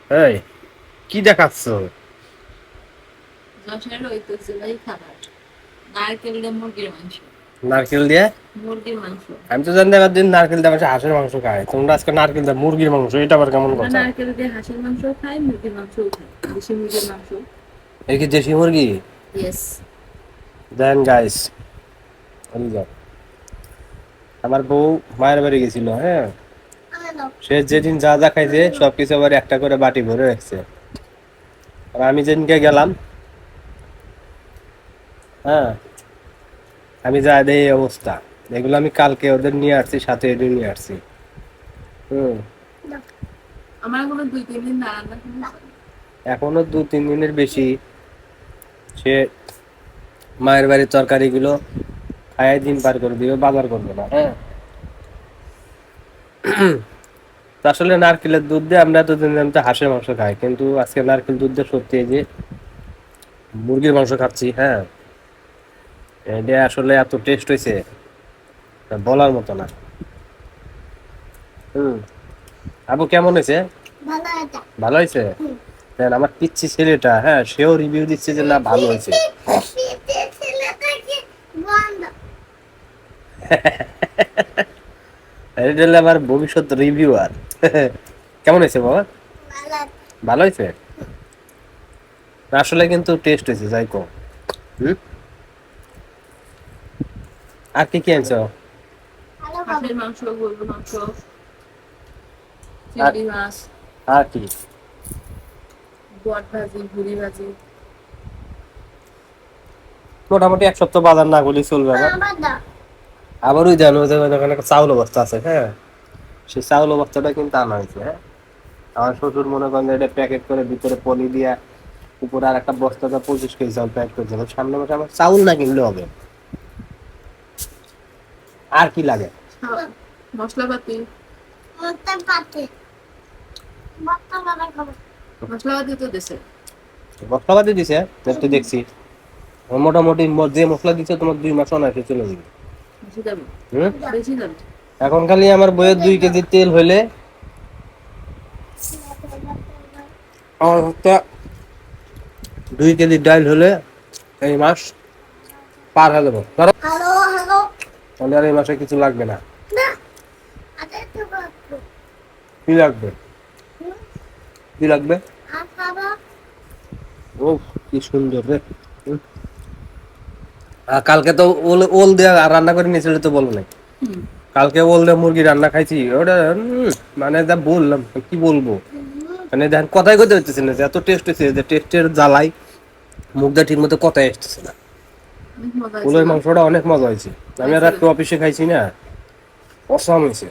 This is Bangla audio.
এই কি দেখাচ্ছ? যশোরের ঐতিহ্যবাহী খাবার নারকেল দিয়ে মুরগির মাংস। নারকেল দিয়ে মুরগির মাংস। আমি তো জানি একদিন নারকেল দিয়ে মানুষ হাঁসের মাংস খায়, তোমরা আজকে নারকেল দিয়ে মুরগির মাংস, এটা আবার কেমন আমরা কথা? নারকেল দিয়ে হাঁসের মাংসও খাই, মুরগির মাংসও খাই, দেশি মুরগির মাংস। এই কি দেশি মুরগি? ইয়েস। দেন গাইস, আমার বউ মায়ের বাড়ি গেছিল, হ্যাঁ, সে যেদিন যা যা খাইছে সবকিছু আবার একটা করে বাটি ভরে রাখছে। আর আমি যেদিনকে গেলাম, হ্যাঁ, আমি যা দেই এই অবস্থা। এগুলো আমি কালকে ওদের নিয়ে আসছি, সাথে এদের নিয়ে আসছি। হুম। আমার এখনো 2-3 দিন না রান্না করলে চলে। এখনো 2-3 দিনের বেশি সে মায়ের বাড়ির তরকারি গুলো খায় দিন পার করে দিবে, বাজার করবে না। হ্যাঁ, তো আসলে নারকেলের দুধ দিয়ে আমরা এতদিন জানতে হাঁসের মাংস খাই, কিন্তু আজকে নারকেল দুধ দিয়ে সত্যি এই যে মুরগির মাংস খাচ্ছি, হ্যাঁ, এটা আসলে এত টেস্ট হয়েছে বলার মতো না। হুম। আবু কেমন হয়েছে? ভালো হয়েছে। দেন আমার পিচ্ছি ছেলেটা, হ্যাঁ, সেও রিভিউ দিচ্ছে যে না ভালো হয়েছে। এটা হলো আমার ভবিষ্যৎ রিভিউয়ার। কেমন হয়েছে বাবা? ভালো হয়েছে। আসলে কিন্তু টেস্ট হয়েছে যাই কম। হুম। আর কি কি আনছো? হাঁসের মাংস, গরুর মাংস, আর চিংড়ি মাছ, আর কি? বট ভাজি, ভুড়ি ভাজি। মোটামুটি এক সপ্তাহ বাজার না করলে চলবে। আবার ওই জানো যে ওখানে একটা চাউল বস্তা আছে, হ্যাঁ, সেই চাউল বস্তাটা কিন্তু আনা হয়েছে। হ্যাঁ, আমার শ্বশুর মনে করেন এটা প্যাকেট করে ভিতরে পলি দিয়া উপরে আর একটা বস্তাটা 25 কেজি চাউল প্যাক করে দেবে। সামনে মাসে আমার চাউল না কিনলে হবে। আর কি লাগে? মশলাপাতি। মশলাপাতি তো দেশে। মশলাপাতি দিছে একটু দেখছি, মোটামুটি যে মশলা দিচ্ছে তোমার 2 মাস অনায়াসে চলে যাবে। বেশি দামি। হুম। বেশি দামি। এখন খালি আমার বইয়ের 2 কেজি তেল হইলে আমার হচ্ছে 2 কেজি ডাল হলে এই মাস পার হয়ে যাবো। ধরো তাহলে আর এই মাসে কিছু লাগবে না। কি লাগবে? কি লাগবে? ও কি সুন্দর রে। হুম। কালকে তো ওল ওল দিয়ে রান্না করে নিয়েছিল তো বলো নাই? হুম। কালকে ওল দিয়ে মুরগি রান্না খাইছি, ওটা মানে যা বললাম কি বলবো, মানে দেখেন কথাই কইতে হচ্ছে না যে এত টেস্ট হয়েছে, যে টেস্টের জ্বালাই মুখটা ঠিক মতো কথাই আসতেছে না। অনেক মজা হয়েছে ওলের না? মাংসটা অনেক মজা হয়েছে। আমি আর খাইছিলেন? একটু অফিসে খাইছি না, অসাম হয়েছে।